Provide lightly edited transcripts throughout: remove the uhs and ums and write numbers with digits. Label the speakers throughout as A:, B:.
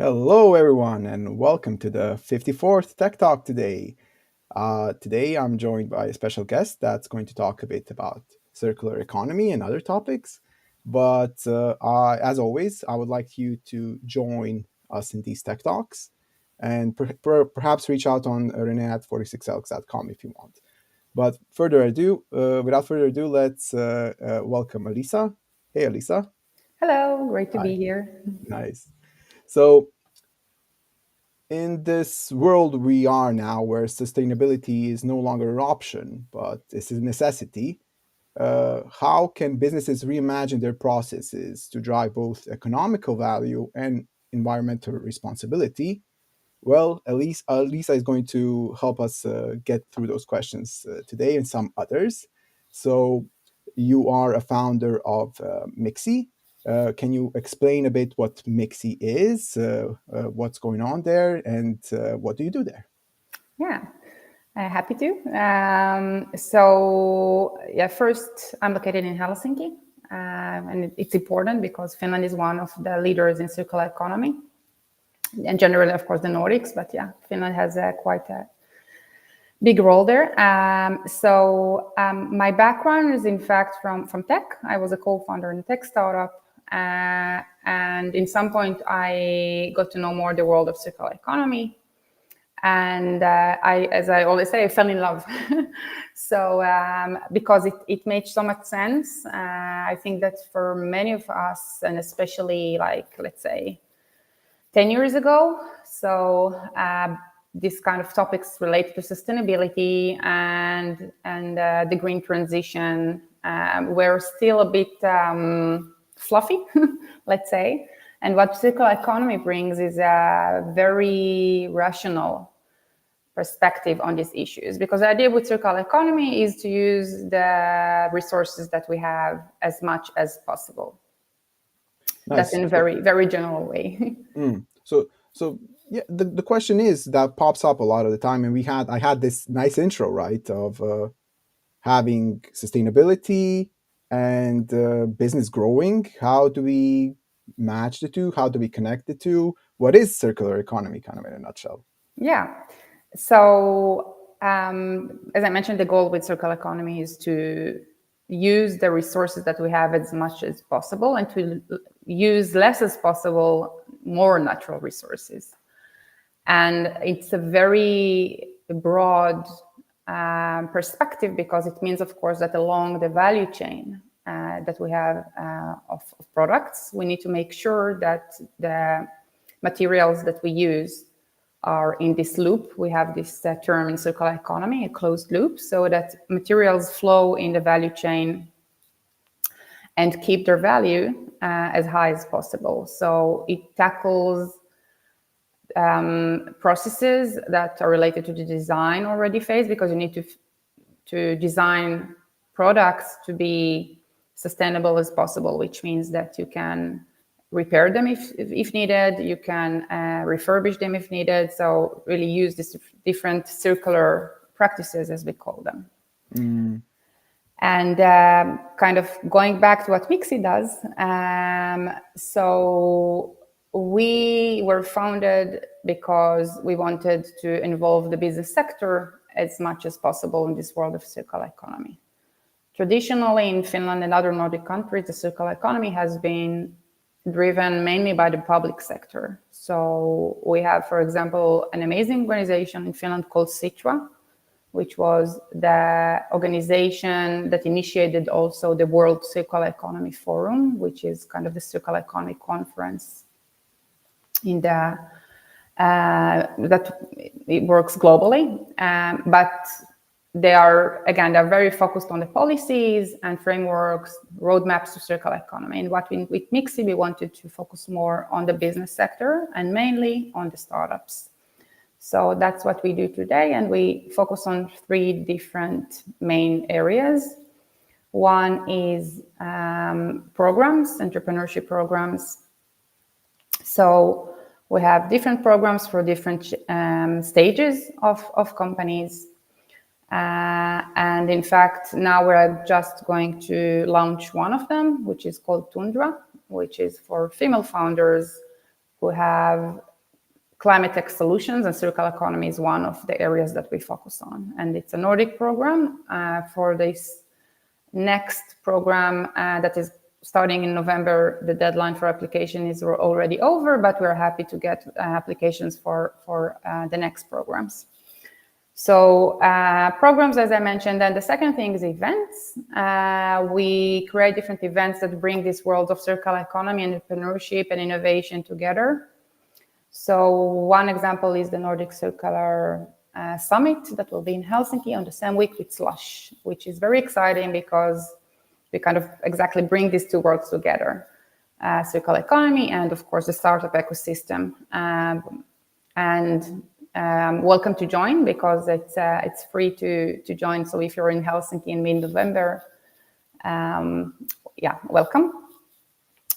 A: Hello, everyone, and welcome to the 54th Tech Talk today. Today, I'm joined by a special guest that's going to talk a bit about circular economy and other topics. But as always, I would like you to join us in these Tech Talks and perhaps reach out on Rene at 46elks.com if you want. But without further ado, let's welcome Alisa. Hey, Alisa.
B: Hello, great to be
A: Hi.
B: here.
A: Nice. So, in this world we are now, where sustainability is no longer an option, but it's a necessity, how can businesses reimagine their processes to drive both economical value and environmental responsibility? Well, Lisa is going to help us get through those questions today and some others. So, you are a founder of MiXi. Can you explain a bit what MiXi is, what's going on there, and what do you do there?
B: Yeah, happy to. So, first, I'm located in Helsinki, and it's important because Finland is one of the leaders in circular economy, and generally, of course, the Nordics. But yeah, Finland has quite a big role there. My background is in fact from tech. I was a co-founder in a tech startup, and in some point, I got to know more the world of circular economy. And as I always say, I fell in love. Because it made so much sense. I think that for many of us, and especially let's say 10 years ago, this kind of topics related to sustainability and the green transition were still a bit fluffy, let's say. And what circular economy brings is a very rational perspective on these issues. Because the idea with circular economy is to use the resources that we have as much as possible. That's
A: Nice.
B: in a very, very general way.
A: So yeah, the question is that pops up a lot of the time, and I had this nice intro, right, of having sustainability and business growing. How do we match the two? How do we connect the two? What is circular economy, kind of in a nutshell?
B: Yeah. So, as I mentioned, the goal with circular economy is to use the resources that we have as much as possible and to use less as possible more natural resources. And it's a very broad perspective because it means, of course, that along the value chain that we have of products, we need to make sure that the materials that we use are in this loop. We have this term in circular economy, a closed loop, so that materials flow in the value chain and keep their value as high as possible. So it tackles processes that are related to the design already phase, because you need to design products to be sustainable as possible, which means that you can repair them if needed, you can refurbish them if needed. So really use these different circular practices, as we call them. And kind of going back to what MiXi does, so we were founded because we wanted to involve the business sector as much as possible in this world of circular economy. Traditionally, in Finland and other Nordic countries, the circular economy has been driven mainly by the public sector. So we have, for example, an amazing organization in Finland called Sitra, which was the organization that initiated also the World Circular Economy Forum, which is kind of the circular economy conference in the that it works globally. But they're very focused on the policies and frameworks, roadmaps to circular economy. And with MiXi, we wanted to focus more on the business sector and mainly on the startups. So that's what we do today. And we focus on three different main areas. One is programs, entrepreneurship programs. So we have different programs for different stages of companies. And in fact, now we're just going to launch one of them, which is called Tundra, which is for female founders who have climate tech solutions, and circular economy is one of the areas that we focus on. And it's a Nordic program. For this next program that is starting in November, the deadline for application is already over, but we're happy to get applications for the next programs. So programs, as I mentioned, and the second thing is events. We create different events that bring this world of circular economy, entrepreneurship, and innovation together. So one example is the Nordic Circular Summit that will be in Helsinki on the same week with Slush, which is very exciting because we kind of exactly bring these two worlds together, circular economy and, of course, the startup ecosystem. Welcome to join, because it's free to join. So if you're in Helsinki in mid-November, welcome.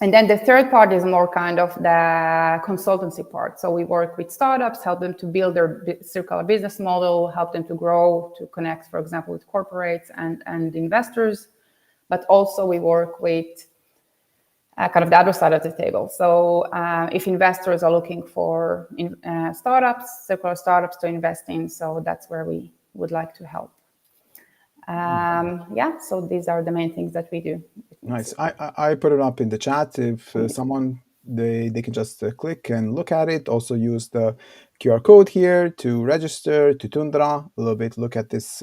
B: And then the third part is more kind of the consultancy part. So we work with startups, help them to build their circular business model, help them to grow, to connect, for example, with corporates and investors. But also we work with kind of the other side of the table. So if investors are looking for startups, circular startups to invest in, so that's where we would like to help. So these are the main things that we do.
A: Nice. I put it up in the chat. If someone, they can just click and look at it. Also use the QR code here to register, to Tundra, a little bit look at this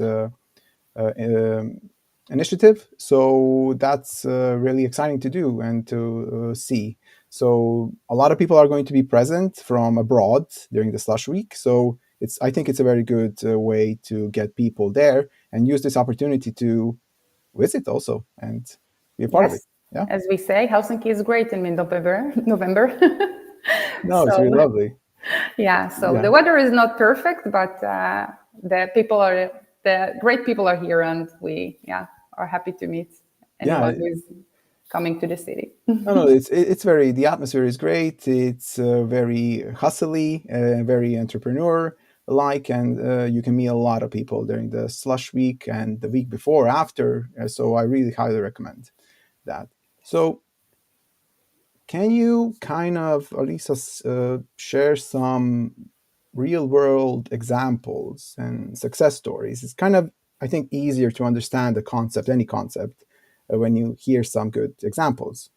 A: initiative. So that's really exciting to do and to see. So a lot of people are going to be present from abroad during the Slush Week. So I think it's a very good way to get people there and use this opportunity to visit also and be a part of it. Yeah.
B: As we say, Helsinki is great in mid-November.
A: No, it's really lovely.
B: Yeah. So the weather is not perfect, but the great people are here, and we are happy to meet anyone who is coming to the city.
A: No, it's very, the atmosphere is great. It's very hustly, very entrepreneur-like, and you can meet a lot of people during the Slush Week and the week before, after. So I really highly recommend that. So can you kind of, Alisa, share some real-world examples and success stories? It's kind of, I think, easier to understand the concept, any concept, when you hear some good examples.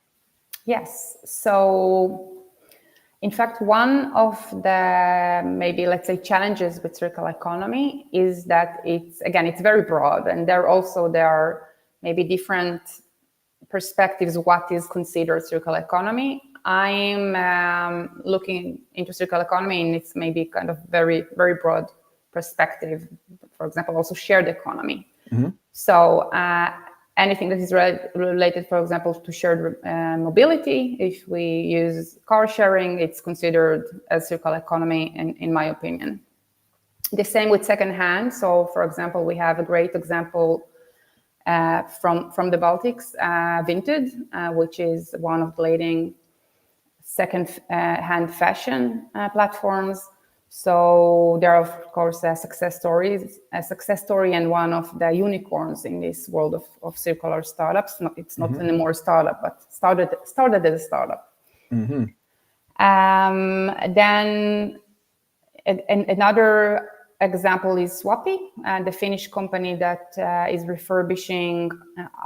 B: Yes. So, in fact, one of the maybe, let's say, challenges with circular economy is that it's very broad, and there are maybe different perspectives what is considered circular economy. I'm looking into circular economy in its maybe kind of very, very broad perspective. For example, also shared economy. Mm-hmm. So anything that is related, for example, to shared mobility. If we use car sharing, it's considered as circular economy, in my opinion. The same with secondhand. So, for example, we have a great example from the Baltics, Vinted, which is one of the leading second-hand fashion platforms. So there are, of course, a success story, and one of the unicorns in this world of circular startups. It's not anymore a startup, but started as a startup. Mm-hmm. Then another example is Swappy, the Finnish company that is refurbishing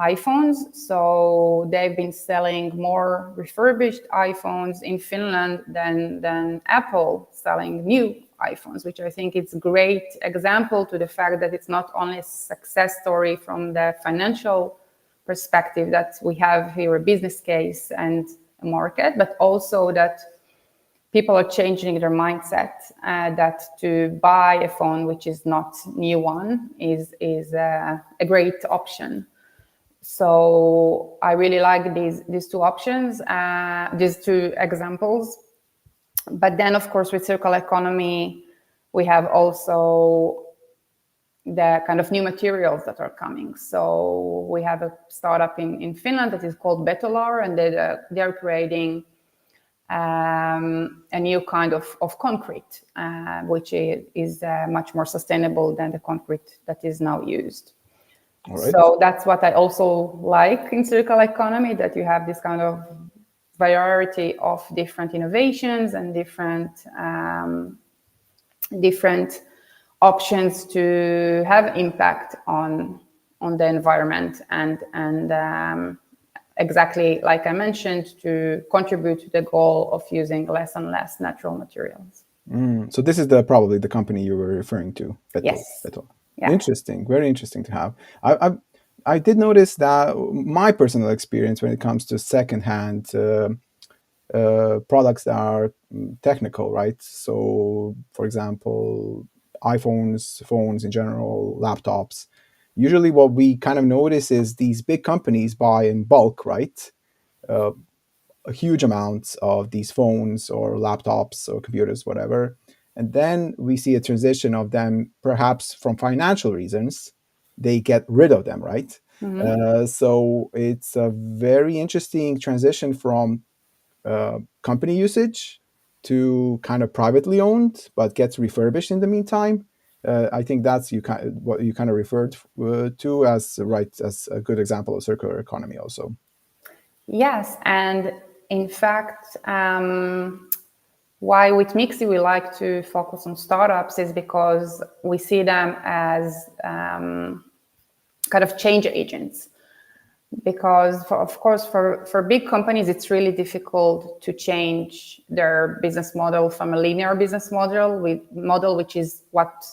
B: iPhones. So they've been selling more refurbished iPhones in Finland than Apple selling new iPhones, which I think is a great example to the fact that it's not only a success story from the financial perspective that we have here a business case and a market, but also that people are changing their mindset, that to buy a phone which is not new one is a great option. So I really like these two options, these two examples. But then, of course, with circular economy, we have also the kind of new materials that are coming. So we have a startup in Finland that is called Betolar, and they're creating a new kind of concrete, which is much more sustainable than the concrete that is now used. All right. So that's what I also like in circular economy, that you have this kind of variety of different innovations and different options to have impact on the environment and exactly like I mentioned, to contribute to the goal of using less and less natural materials.
A: So this is probably the company you were referring to, Beto.
B: Yes.
A: Beto.
B: Yeah.
A: Interesting, very interesting to have. I did notice that my personal experience when it comes to secondhand products that are technical, right? So, for example, iPhones, phones in general, laptops. Usually, what we kind of notice is these big companies buy in bulk, right? Uh, a huge amounts of these phones or laptops or computers, whatever. And then we see a transition of them, perhaps from financial reasons, they get rid of them, right? So it's a very interesting transition from company usage to kind of privately owned, but gets refurbished in the meantime. I think that's what you kind of referred to as right as a good example of circular economy, also.
B: Yes, and in fact, why with MiXi we like to focus on startups is because we see them as kind of change agents. Because of course, for big companies, it's really difficult to change their business model from a linear business model, which is what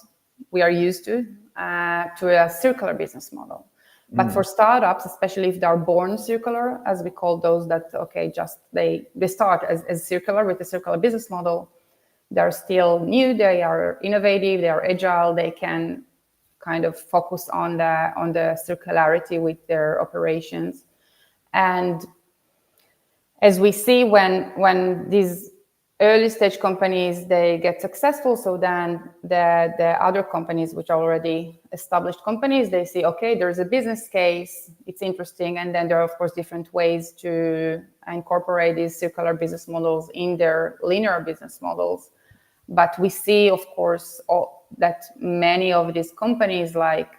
B: we are used to a circular business model. But for startups, especially if they're born circular, as we call those that, just they start as circular with a circular business model, they're still new, they are innovative, they are agile, they can kind of focus on the circularity with their operations. And as we see when these early stage companies, they get successful, so then the other companies, which are already established companies, they see, there's a business case, it's interesting, and then there are of course different ways to incorporate these circular business models in their linear business models. But we see, of course, that many of these companies, like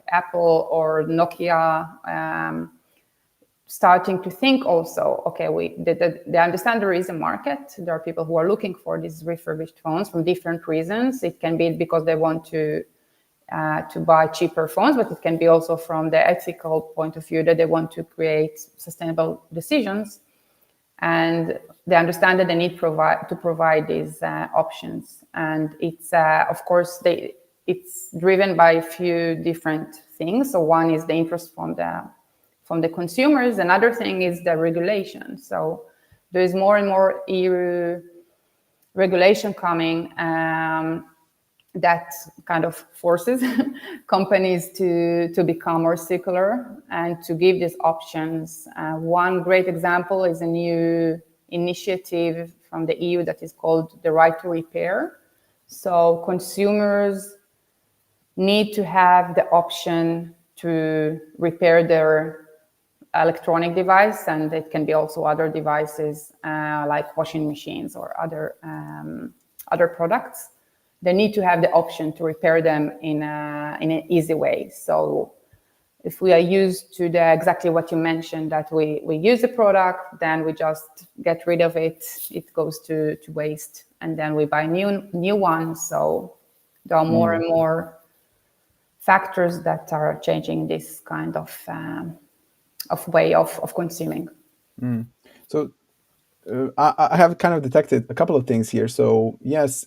B: Apple or Nokia, starting to think also, they understand there is a market. There are people who are looking for these refurbished phones from different reasons. It can be because they want to buy cheaper phones, but it can be also from the ethical point of view that they want to create sustainable decisions. And they understand that they need to provide these options. And it's, of course, it's driven by a few different things. So one is the interest from the consumers. Another thing is the regulation. So there is more and more EU regulation coming that kind of forces companies to become more circular and to give these options. One great example is a new initiative from the EU that is called the right to repair. So consumers need to have the option to repair their electronic device, and it can be also other devices like washing machines or other products. They need to have the option to repair them in an easy way. So if we are used to exactly what you mentioned, that we use the product, then we just get rid of it, it goes to waste, and then we buy new ones. So there are more and more factors that are changing this kind of way of consuming.
A: So I have kind of detected a couple of things here. So yes,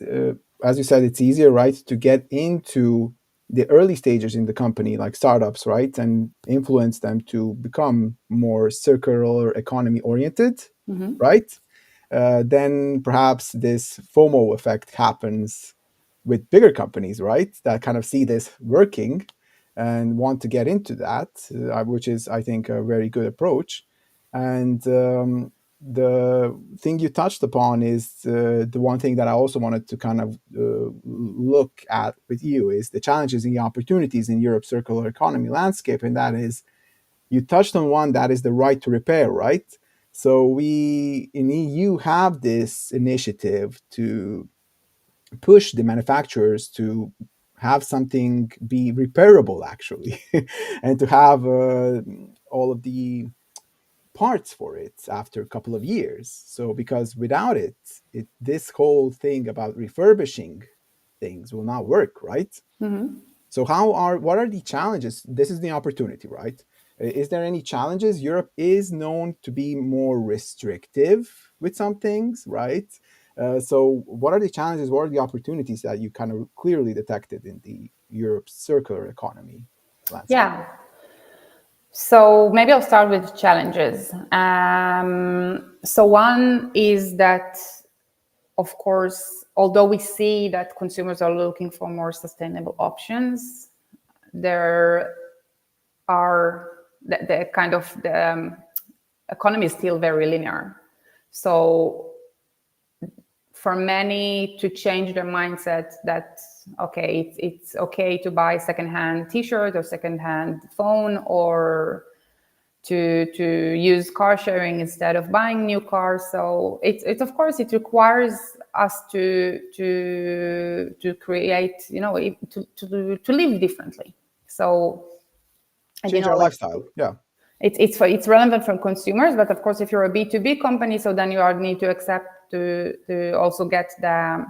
A: as you said, it's easier, right, to get into the early stages in the company, like startups, right, and influence them to become more circular economy oriented, right? Then perhaps this FOMO effect happens with bigger companies, right, that kind of see this working and want to get into that, which is, I think, a very good approach. And the thing you touched upon is the one thing that I also wanted to kind of look at with you is the challenges and the opportunities in Europe's circular economy landscape. And that is, you touched on one, that is the right to repair, right? So we in EU have this initiative to push the manufacturers to have something be repairable, actually, and to have all of the parts for it after a couple of years. So because without it, this whole thing about refurbishing things will not work, right? So what are the challenges? This is the opportunity, right? Is there any challenges? Europe is known to be more restrictive with some things, right? So what are the challenges? What are the opportunities that you kind of clearly detected in the Europe's circular economy landscape?
B: Yeah. So maybe I'll start with challenges. So one is that, of course, although we see that consumers are looking for more sustainable options, there are the kind of the economy is still very linear. So for many to change their mindset that, okay, it's okay to buy secondhand t-shirt or secondhand phone, or to use car sharing instead of buying new cars. So it's of course it requires us to create, to live differently. So
A: Change our lifestyle. Yeah.
B: It's relevant for consumers, but of course, if you're a B2B company, so then you need to accept to also get the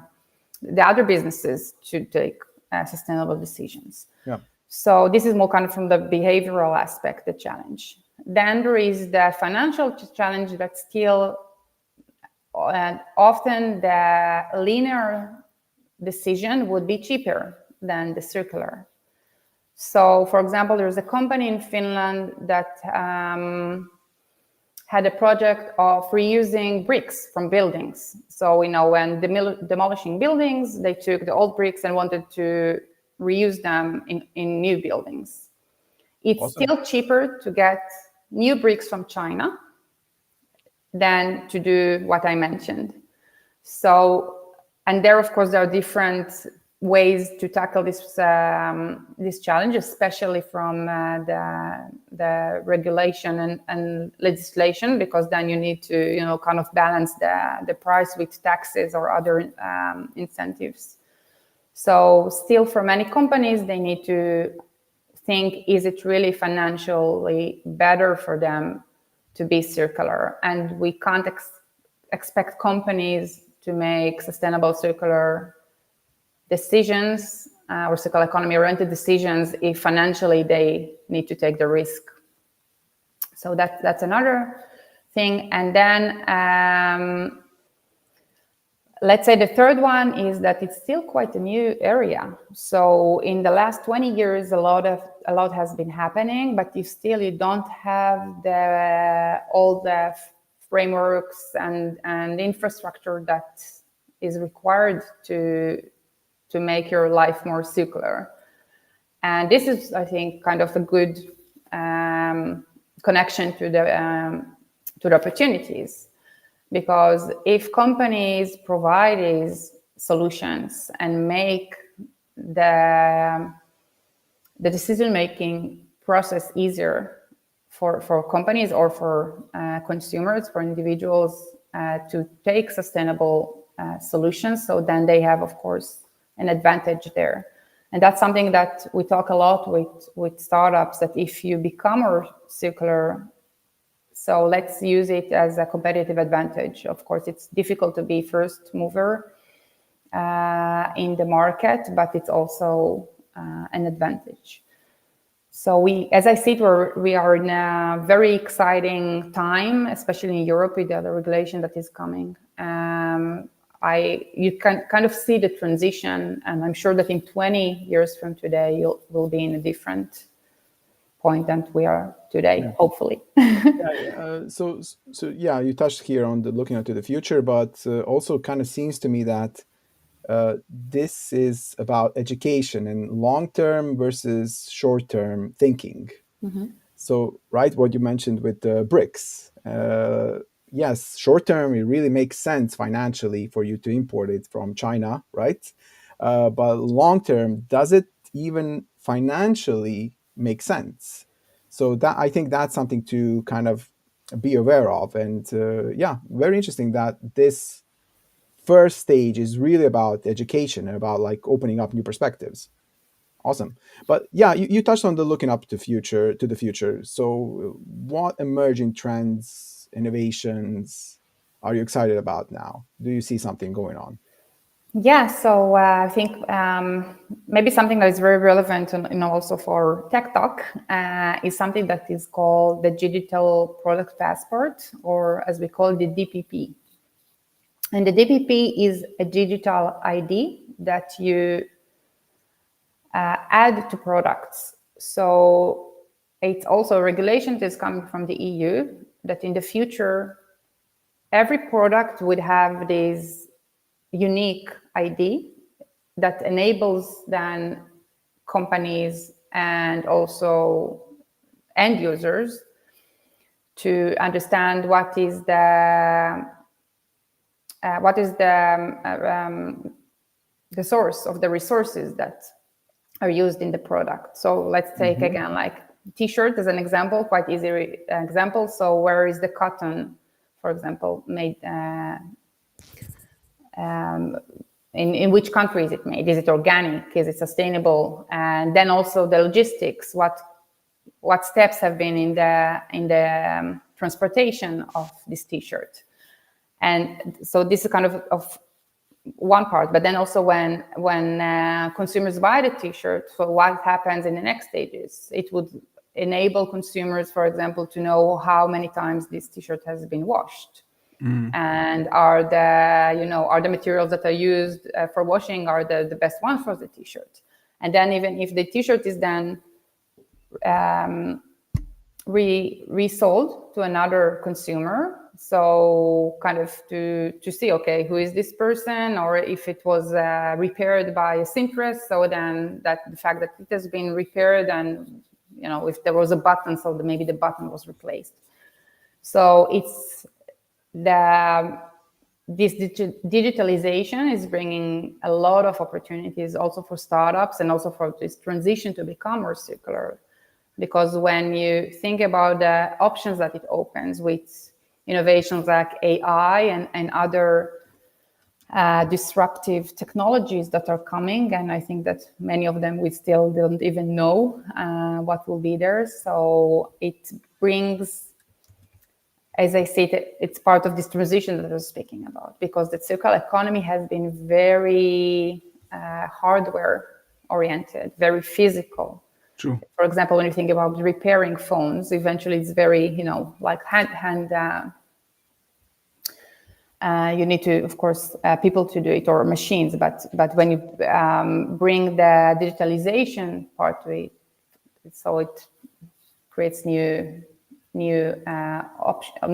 B: other businesses to take sustainable decisions.
A: Yeah.
B: So this is more kind of from the behavioral aspect, the challenge. Then there is the financial challenge that still often the linear decision would be cheaper than the circular. So, for example, there's a company in Finland that had a project of reusing bricks from buildings. So, when demolishing buildings, they took the old bricks and wanted to reuse them in new buildings. It's
A: Awesome.
B: Still cheaper to get new bricks from China than to do what I mentioned. So, and there, of course, there are different ways to tackle this challenge, especially from the regulation and legislation, because then you need to kind of balance the price with taxes or other incentives. So still, for many companies, they need to think: is it really financially better for them to be circular? And we can't expect companies to make sustainable circular decisions or circular economy oriented decisions if financially they need to take the risk. So that's another thing. And then let's say the third one is that it's still quite a new area. So in the last 20 years, a lot has been happening, but you don't have all the frameworks and infrastructure that is required to make your life more circular. And this is, I think, kind of a good connection to the opportunities. Because if companies provide these solutions and make the decision-making process easier for companies or for consumers, for individuals to take sustainable solutions, so then they have, of course, an advantage there. And that's something that we talk a lot with startups, that if you become more circular, so let's use it as a competitive advantage. Of course, it's difficult to be first mover in the market, but it's also an advantage. So as I said, we are in a very exciting time, especially in Europe with the other regulation that is coming. You can kind of see the transition, and I'm sure that in 20 years from today, we'll be in a different point than we are today, hopefully.
A: So yeah, you touched here on looking into the future, but also kind of seems to me that this is about education and long-term versus short-term thinking. Mm-hmm. So, right, what you mentioned with the bricks. Yes, short-term, it really makes sense financially for you to import it from China, right? But long-term, does it even financially make sense? So I think that's something to kind of be aware of. And very interesting that this first stage is really about education and about like opening up new perspectives. Awesome. But yeah, you touched on the looking up to the future. So what emerging trends, innovations are you excited about now? Do you see something going on?
B: Yeah, so I think maybe something that is very relevant and also for Tech Talk is something that is called the Digital Product Passport, or as we call it, the DPP. And the DPP is a digital ID that you add to products. So it's also a regulation that is coming from the EU that in the future, every product would have this unique ID that enables then companies and also end users to understand what is the source of the resources that are used in the product. So let's take
A: Mm-hmm.
B: again like t-shirt as an example, quite easy example. So where is the cotton, for example, made? In which country is it made? Is it organic? Is it sustainable? And then also the logistics. What steps have been in the transportation of this T-shirt? And so this is kind of one part. But then also when consumers buy the T-shirt, so what happens in the next stages? It would enable consumers, for example, to know how many times this T-shirt has been washed. And are the materials that are used for washing are the best ones for the T-shirt? And then even if the T-shirt is then resold to another consumer, so kind of to see, okay, who is this person, or if it was repaired by a seamstress, so then that the fact that it has been repaired, and if there was a button, so maybe the button was replaced. So it's this digitalization is bringing a lot of opportunities also for startups and also for this transition to become more circular. Because when you think about the options that it opens with innovations like AI and other disruptive technologies that are coming, and I think that many of them we still don't even know what will be there. So it brings, as I said, it's part of this transition that I was speaking about, because the circular economy has been very hardware oriented, very physical.
A: True.
B: For example, when you think about repairing phones, eventually it's very, like hand you need to, of course, people to do it, or machines. But when you bring the digitalization part to it, so it creates new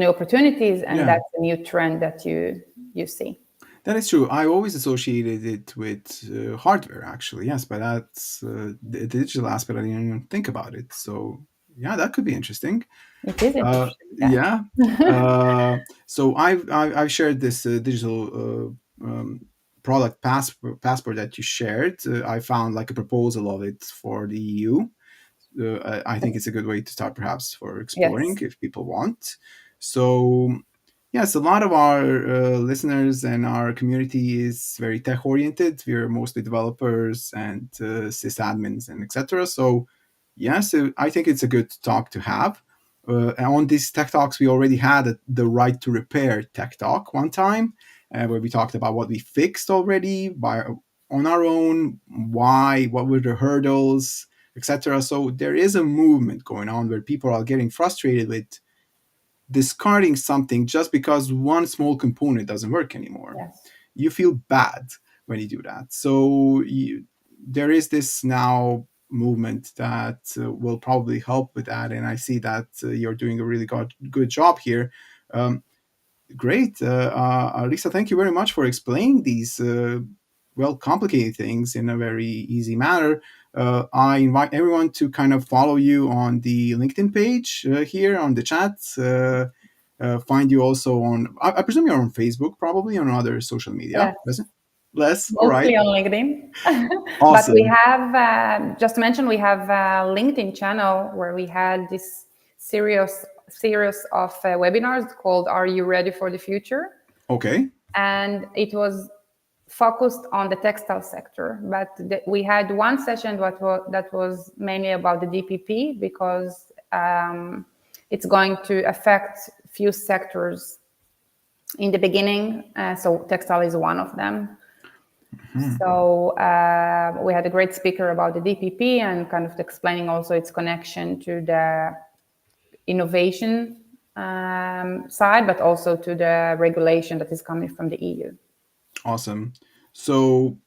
B: opportunities, and
A: Yeah.
B: that's a new trend that you see.
A: That is true. I always associated it with hardware, actually. Yes, but that's the digital aspect. I didn't even think about it. So yeah, that could be interesting.
B: It is interesting, yeah.
A: Yeah. So I've shared this digital product passport that you shared. I found like a proposal of it for the EU. I think it's a good way to start, perhaps, for exploring
B: Yes,
A: if people want. So yes, a lot of our listeners and our community is very tech oriented. We're mostly developers and sysadmins and etc. So yes, I think it's a good talk to have. And on these tech talks, we already had the right to repair tech talk one time, where we talked about what we fixed already on our own, why, what were the hurdles, etc. So there is a movement going on where people are getting frustrated with discarding something just because one small component doesn't work anymore.
B: yes.
A: You feel bad when you do that. So there is this now movement that will probably help with that, and I see that you're doing a really good job here. Um, Great, Lisa. Thank you very much for explaining these complicated things in a very easy manner. I invite everyone to kind of follow you on the LinkedIn page here on the chat. Find you also on, I presume you're on Facebook, probably on other social media.
B: Yes,
A: Less. All right.
B: mostly on LinkedIn. But we
A: Awesome.
B: have, just to mention, we have a LinkedIn channel where we had this series of webinars called "Are You Ready for the Future?"
A: Okay.
B: And it was focused on the textile sector, but we had one session that was mainly about the DPP, because it's going to affect few sectors in the beginning. So textile is one of them. So we had a great speaker about the DPP and kind of explaining also its connection to the innovation side, but also to the regulation that is coming from the EU.
A: Awesome. So,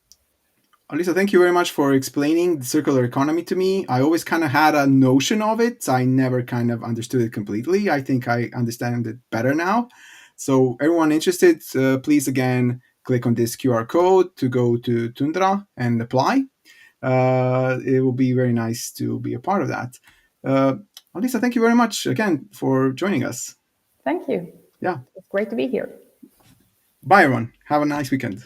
A: Alisa, thank you very much for explaining the circular economy to me. I always kind of had a notion of it. I never kind of understood it completely. I think I understand it better now. So, everyone interested, please again click on this QR code to go to Tundra and apply. It will be very nice to be a part of that. Alisa, thank you very much again for joining us.
B: Thank you.
A: Yeah.
B: It's great to be here.
A: Bye, everyone. Have a nice weekend.